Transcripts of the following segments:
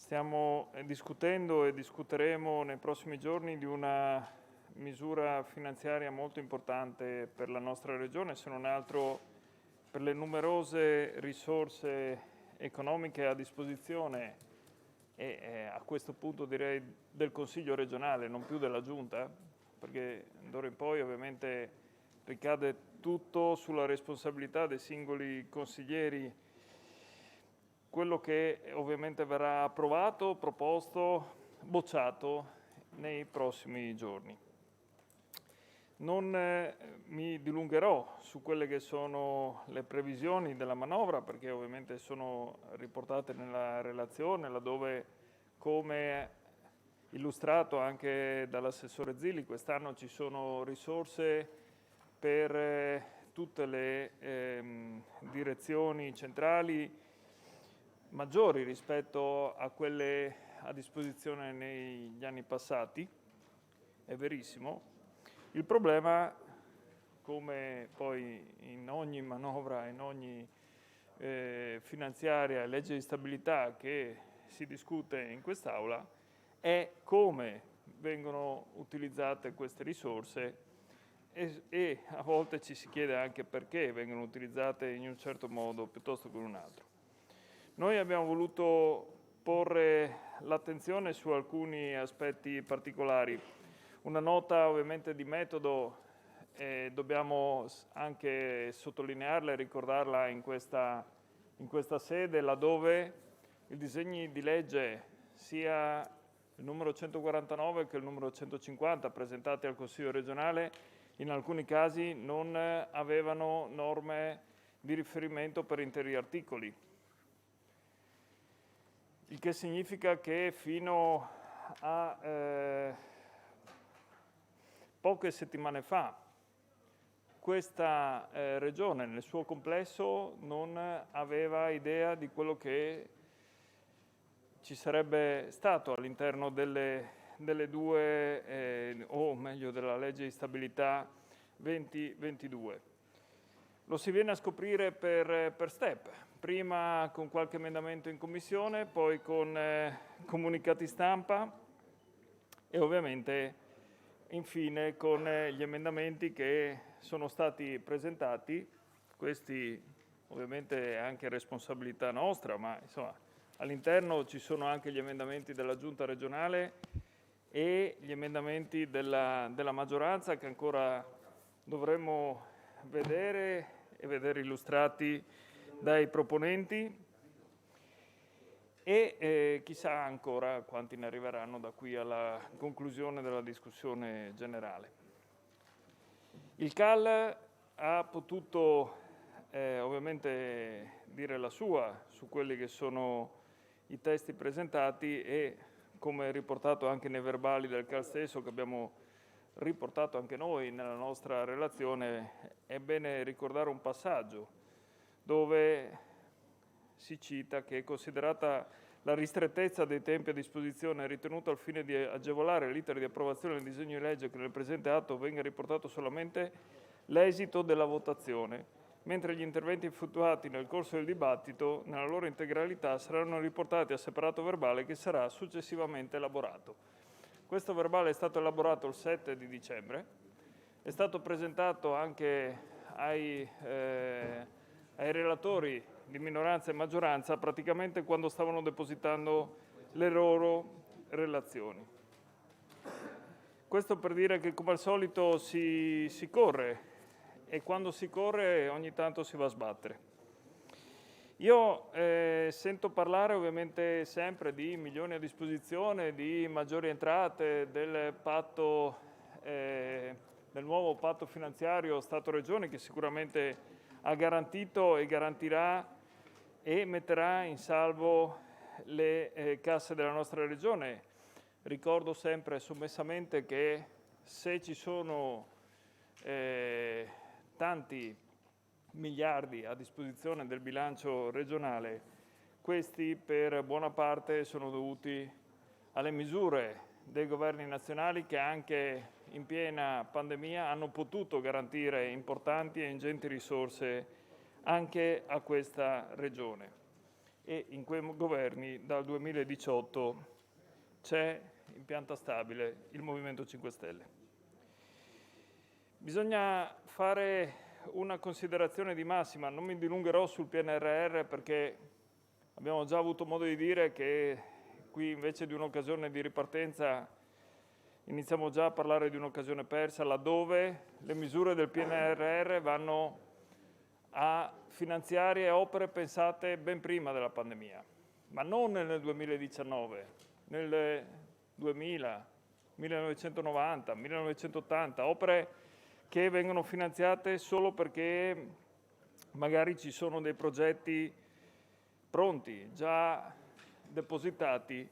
Stiamo discutendo e discuteremo nei prossimi giorni di una misura finanziaria molto importante per la nostra Regione, se non altro per le numerose risorse economiche a disposizione e a questo punto direi del Consiglio regionale, non più della Giunta, perché d'ora in poi ovviamente ricade tutto sulla responsabilità dei singoli consiglieri. Quello che ovviamente verrà approvato, proposto, bocciato nei prossimi giorni. Non mi dilungherò su quelle che sono le previsioni della manovra, perché ovviamente sono riportate nella relazione, laddove, come illustrato anche dall'assessore Zilli, quest'anno ci sono risorse per tutte le direzioni centrali maggiori rispetto a quelle a disposizione negli anni passati, è verissimo. Il problema, come poi in ogni manovra, in ogni finanziaria e legge di stabilità che si discute in quest'Aula, è come vengono utilizzate queste risorse e a volte ci si chiede anche perché vengono utilizzate in un certo modo piuttosto che in un altro. Noi abbiamo voluto porre l'attenzione su alcuni aspetti particolari. Una nota ovviamente di metodo, dobbiamo anche sottolinearla e ricordarla in questa sede, laddove i disegni di legge, sia il numero 149 che il numero 150 presentati al Consiglio regionale, in alcuni casi non avevano norme di riferimento per interi articoli. Il che significa che fino a poche settimane fa questa regione nel suo complesso non aveva idea di quello che ci sarebbe stato all'interno delle due, o meglio della legge di stabilità 2022. Lo si viene a scoprire per step, prima con qualche emendamento in commissione, poi con comunicati stampa e ovviamente infine con gli emendamenti che sono stati presentati. Questi ovviamente è anche responsabilità nostra, ma insomma all'interno ci sono anche gli emendamenti della Giunta regionale e gli emendamenti della maggioranza che ancora dovremmo vedere illustrati dai proponenti e chissà ancora quanti ne arriveranno da qui alla conclusione della discussione generale. Il CAL ha potuto ovviamente dire la sua su quelli che sono i testi presentati e, come riportato anche nei verbali del CAL stesso che abbiamo riportato anche noi nella nostra relazione, è bene ricordare un passaggio dove si cita che, considerata la ristrettezza dei tempi a disposizione, è ritenuto al fine di agevolare l'iter di approvazione del disegno di legge che nel presente atto venga riportato solamente l'esito della votazione, mentre gli interventi effettuati nel corso del dibattito, nella loro integralità, saranno riportati a separato verbale che sarà successivamente elaborato. Questo verbale è stato elaborato il 7 di dicembre, è stato presentato anche ai relatori di minoranza e maggioranza praticamente quando stavano depositando le loro relazioni. Questo per dire che, come al solito, si corre e quando si corre ogni tanto si va a sbattere. Io sento parlare ovviamente sempre di milioni a disposizione, di maggiori entrate, del nuovo patto finanziario Stato-Regioni che sicuramente ha garantito e garantirà e metterà in salvo le casse della nostra Regione. Ricordo sempre sommessamente che se ci sono tanti miliardi a disposizione del bilancio regionale, questi per buona parte sono dovuti alle misure dei governi nazionali che anche in piena pandemia hanno potuto garantire importanti e ingenti risorse anche a questa regione. e in quei governi dal 2018 c'è in pianta stabile il Movimento 5 Stelle. Bisogna fare una considerazione di massima, non mi dilungherò sul PNRR perché abbiamo già avuto modo di dire che qui invece di un'occasione di ripartenza iniziamo già a parlare di un'occasione persa, laddove le misure del PNRR vanno a finanziare opere pensate ben prima della pandemia, ma non nel 2019, nel 2000, 1990, 1980, opere che vengono finanziate solo perché magari ci sono dei progetti pronti, già depositati,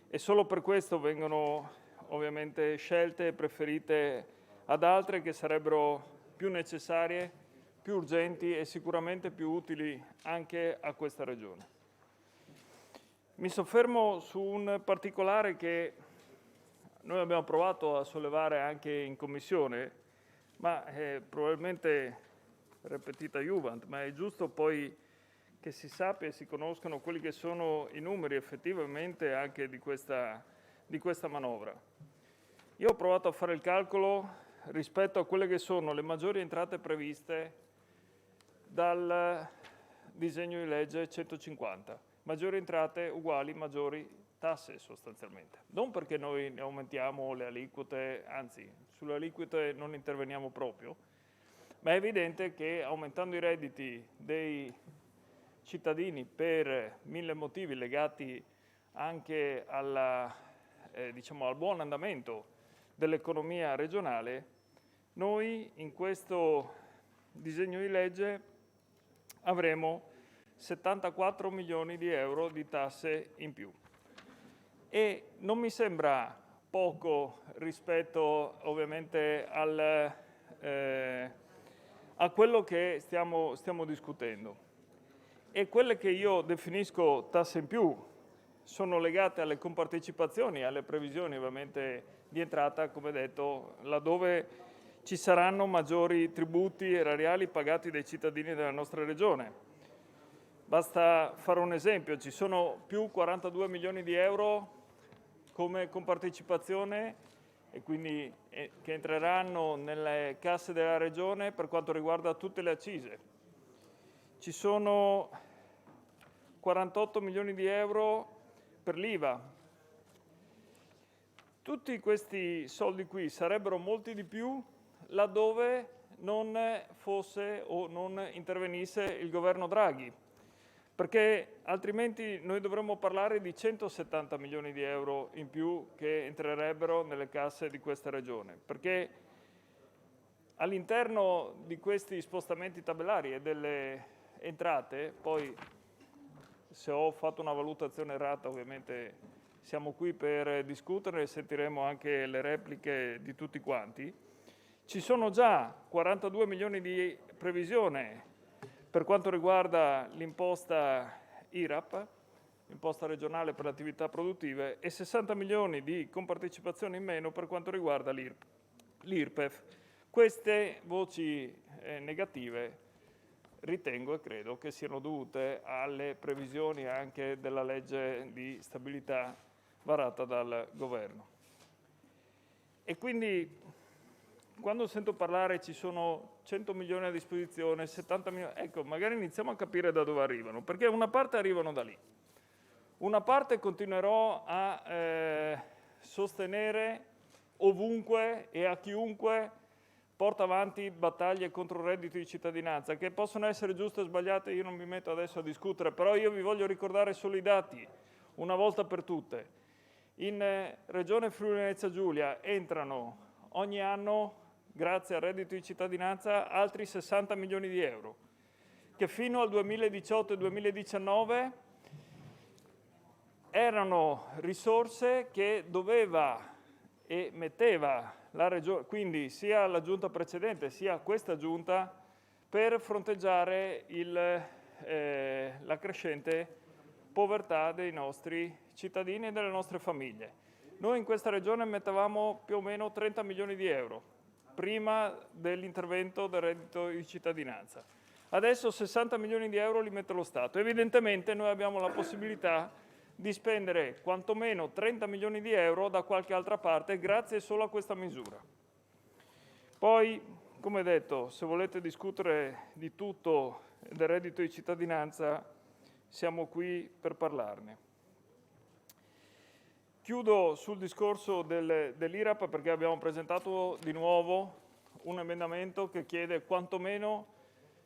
e solo per questo vengono ovviamente scelte e preferite ad altre che sarebbero più necessarie, più urgenti e sicuramente più utili anche a questa regione. Mi soffermo su un particolare che noi abbiamo provato a sollevare anche in commissione, ma probabilmente repetita iuvant, ma è giusto poi che si sappia e si conoscano quelli che sono i numeri effettivamente anche di questa manovra. Io ho provato a fare il calcolo rispetto a quelle che sono le maggiori entrate previste dal disegno di legge 150. Maggiori entrate uguali maggiori tasse sostanzialmente. Non perché noi ne aumentiamo le aliquote, anzi sulle aliquote non interveniamo proprio, ma è evidente che aumentando i redditi dei cittadini per 1000 motivi legati anche al buon andamento dell'economia regionale, noi in questo disegno di legge avremo 74 milioni di euro di tasse in più. E non mi sembra poco rispetto ovviamente a quello che stiamo discutendo. E quelle che io definisco tasse in più sono legate alle compartecipazioni, alle previsioni ovviamente di entrata, come detto, laddove ci saranno maggiori tributi erariali pagati dai cittadini della nostra regione. Basta fare un esempio, ci sono più 42 milioni di euro come compartecipazione e quindi che entreranno nelle casse della regione per quanto riguarda tutte le accise. Ci sono 48 milioni di euro per l'IVA. Tutti questi soldi qui sarebbero molti di più laddove non fosse o non intervenisse il governo Draghi, perché altrimenti noi dovremmo parlare di 170 milioni di euro in più che entrerebbero nelle casse di questa regione, perché all'interno di questi spostamenti tabellari e delle entrate, poi se ho fatto una valutazione errata ovviamente siamo qui per discutere e sentiremo anche le repliche di tutti quanti, ci sono già 42 milioni di previsione per quanto riguarda l'imposta IRAP, imposta regionale per le attività produttive, e 60 milioni di compartecipazione in meno per quanto riguarda l'IRPEF. Queste voci negative ritengo e credo che siano dovute alle previsioni anche della legge di stabilità varata dal governo. E quindi quando sento parlare ci sono 100 milioni a disposizione, 70 milioni, ecco, magari iniziamo a capire da dove arrivano, perché una parte arrivano da lì. Una parte continuerò a sostenere ovunque e a chiunque porta avanti battaglie contro il reddito di cittadinanza, che possono essere giuste o sbagliate, io non mi metto adesso a discutere, però io vi voglio ricordare solo i dati, una volta per tutte. In Regione Friuli-Venezia Giulia entrano ogni anno, grazie al reddito di cittadinanza, altri 60 milioni di euro, che fino al 2018 e 2019 erano risorse che doveva e metteva la Regione, quindi sia la giunta precedente sia questa giunta, per fronteggiare la crescente povertà dei nostri cittadini e delle nostre famiglie. Noi in questa regione mettevamo più o meno 30 milioni di euro prima dell'intervento del reddito di cittadinanza. Adesso 60 milioni di euro li mette lo Stato. Evidentemente noi abbiamo la possibilità di spendere quantomeno 30 milioni di euro da qualche altra parte grazie solo a questa misura. Poi, come detto, se volete discutere di tutto del reddito di cittadinanza, siamo qui per parlarne. Chiudo sul discorso dell'IRAP perché abbiamo presentato di nuovo un emendamento che chiede quantomeno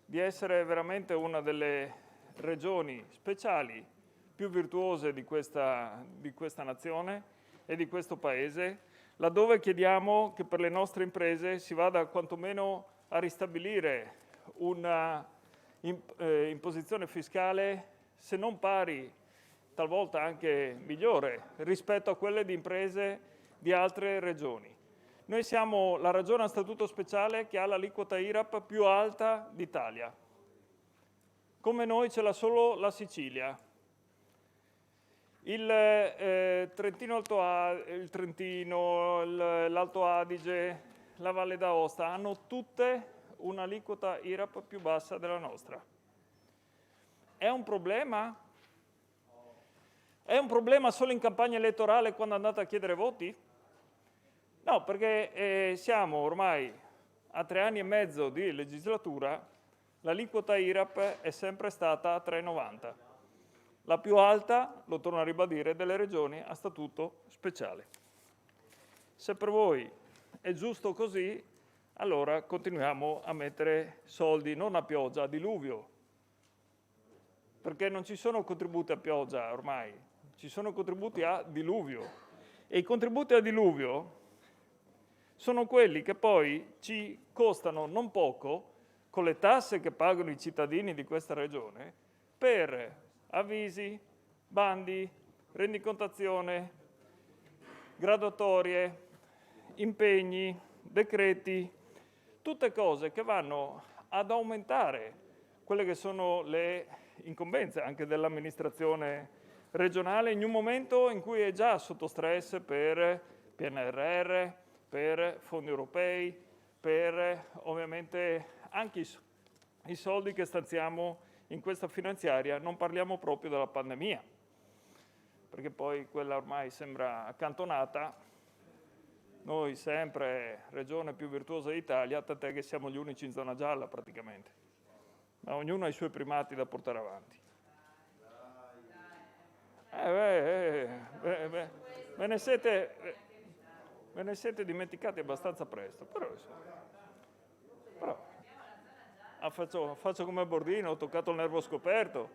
di essere veramente una delle regioni speciali più virtuose di questa nazione e di questo Paese, laddove chiediamo che per le nostre imprese si vada quantomeno a ristabilire una imposizione fiscale, se non pari, talvolta anche migliore, rispetto a quelle di imprese di altre regioni. Noi siamo la regione a statuto speciale che ha l'aliquota IRAP più alta d'Italia. Come noi ce l'ha solo la Sicilia. Il Trentino, l'Alto Adige, la Valle d'Aosta hanno tutte un'aliquota IRAP più bassa della nostra. È un problema? È un problema solo in campagna elettorale quando andate a chiedere voti? No, perché siamo ormai a 3 anni e mezzo di legislatura, l'aliquota IRAP è sempre stata a 3,90. La più alta, lo torno a ribadire, delle regioni a statuto speciale. Se per voi è giusto così, allora continuiamo a mettere soldi non a pioggia, a diluvio, perché non ci sono contributi a pioggia ormai, ci sono contributi a diluvio. E i contributi a diluvio sono quelli che poi ci costano non poco, con le tasse che pagano i cittadini di questa regione, per avvisi, bandi, rendicontazione, graduatorie, impegni, decreti, tutte cose che vanno ad aumentare quelle che sono le incombenze anche dell'amministrazione regionale in un momento in cui è già sotto stress per PNRR, per fondi europei, per ovviamente anche i soldi che stanziamo in questa finanziaria. Non parliamo proprio della pandemia, perché poi quella ormai sembra accantonata. Noi sempre regione più virtuosa d'Italia, tant'è che siamo gli unici in zona gialla praticamente, ma ognuno ha i suoi primati da portare avanti. Ve ne siete dimenticati abbastanza presto, però faccio come Bordino, ho toccato il nervo scoperto.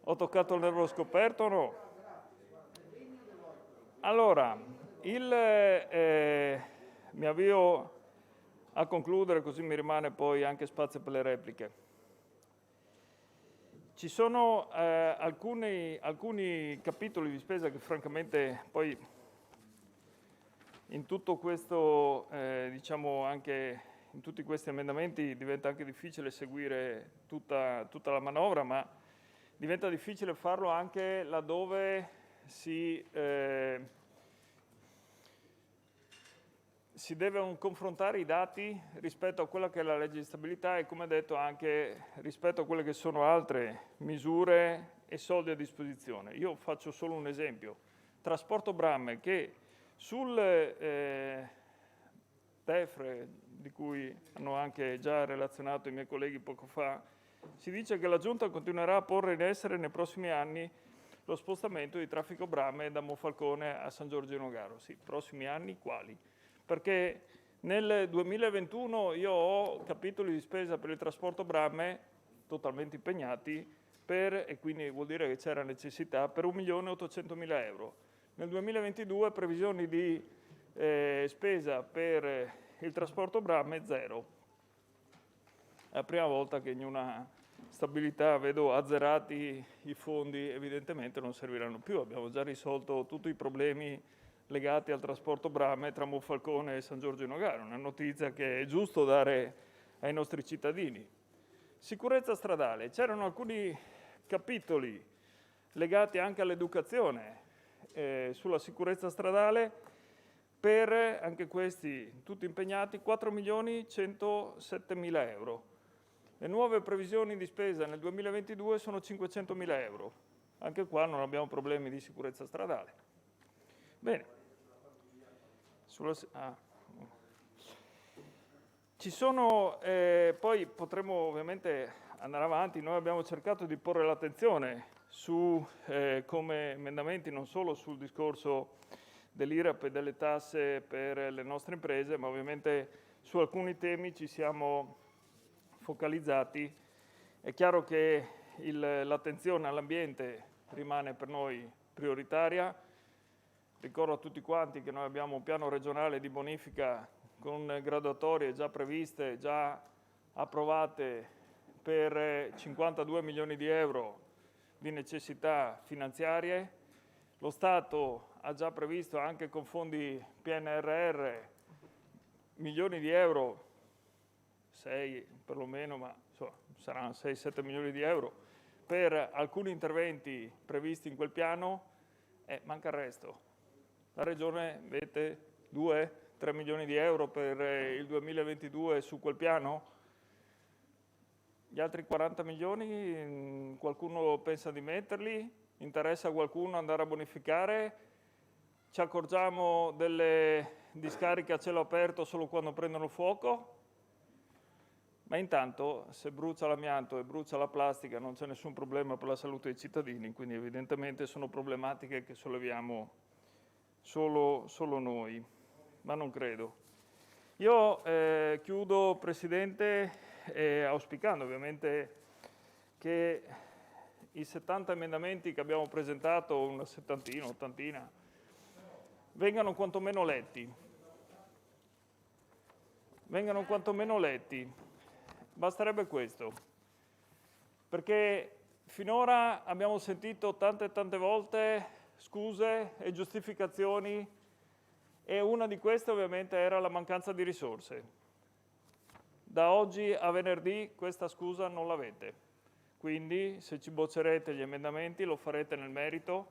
Ho toccato il nervo scoperto o no? Allora, mi avvio a concludere, così mi rimane poi anche spazio per le repliche. Ci sono alcuni capitoli di spesa che francamente poi in tutto questo, diciamo anche in tutti questi emendamenti diventa anche difficile seguire tutta la manovra, ma diventa difficile farlo anche laddove si devono confrontare i dati rispetto a quella che è la legge di stabilità e, come detto, anche rispetto a quelle che sono altre misure e soldi a disposizione. Io faccio solo un esempio. Trasporto Bramme, che sul TEFRE, di cui hanno anche già relazionato i miei colleghi poco fa, si dice che la Giunta continuerà a porre in essere nei prossimi anni lo spostamento di traffico Bramme da Monfalcone a San Giorgio di Nogaro. Sì, prossimi anni quali? Perché nel 2021 io ho capitoli di spesa per il trasporto Bramme totalmente impegnati e quindi vuol dire che c'era necessità per 1.800.000 euro. Nel 2022 previsioni di spesa per il trasporto Bramme 0. È la prima volta che in una stabilità vedo azzerati i fondi, evidentemente non serviranno più. Abbiamo già risolto tutti i problemi legati al trasporto Bramme tra Monfalcone e San Giorgio di Nogaro, una notizia che è giusto dare ai nostri cittadini. Sicurezza stradale. C'erano alcuni capitoli legati anche all'educazione sulla sicurezza stradale, per anche questi tutti impegnati 4.107.000 euro. Le nuove previsioni di spesa nel 2022 sono 500.000 euro. Anche qua non abbiamo problemi di sicurezza stradale. Bene. Ci sono, poi potremo ovviamente andare avanti, noi abbiamo cercato di porre l'attenzione su, come emendamenti, non solo sul discorso dell'IRAP e delle tasse per le nostre imprese, ma ovviamente su alcuni temi ci siamo focalizzati. È chiaro che l'attenzione all'ambiente rimane per noi prioritaria. Ricordo a tutti quanti che noi abbiamo un piano regionale di bonifica con graduatorie già previste, già approvate per 52 milioni di euro di necessità finanziarie. Lo Stato ha già previsto anche con fondi PNRR milioni di euro, 6 perlomeno, ma insomma, saranno 6-7 milioni di euro, per alcuni interventi previsti in quel piano, manca il resto. La Regione mette 2-3 milioni di euro per il 2022 su quel piano. Gli altri 40 milioni qualcuno pensa di metterli? Interessa a qualcuno andare a bonificare? Ci accorgiamo delle discariche a cielo aperto solo quando prendono fuoco? Ma intanto se brucia l'amianto e brucia la plastica non c'è nessun problema per la salute dei cittadini, quindi evidentemente sono problematiche che solleviamo solo noi, ma non credo. Io chiudo, Presidente, auspicando ovviamente che i 70 emendamenti che abbiamo presentato, una settantina, ottantina, vengano quantomeno letti. Basterebbe questo, perché finora abbiamo sentito tante volte scuse e giustificazioni e una di queste ovviamente era la mancanza di risorse. Da oggi a venerdì questa scusa non l'avete, quindi se ci boccerete gli emendamenti lo farete nel merito,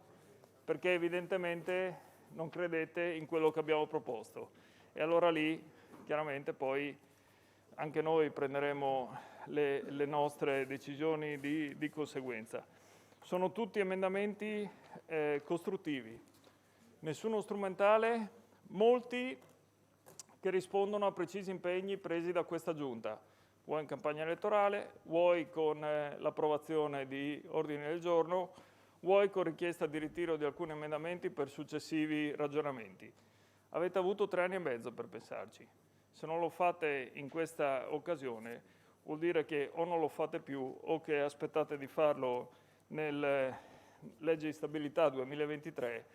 perché evidentemente non credete in quello che abbiamo proposto e allora lì chiaramente poi anche noi prenderemo le nostre decisioni di conseguenza. Sono tutti emendamenti costruttivi, nessuno strumentale, molti che rispondono a precisi impegni presi da questa Giunta, vuoi in campagna elettorale, vuoi con l'approvazione di ordini del giorno, vuoi con richiesta di ritiro di alcuni emendamenti per successivi ragionamenti. Avete avuto 3 anni e mezzo per pensarci. Se non lo fate in questa occasione, vuol dire che o non lo fate più o che aspettate di farlo nel legge di stabilità 2023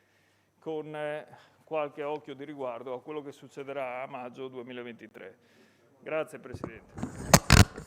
con qualche occhio di riguardo a quello che succederà a maggio 2023. Grazie Presidente.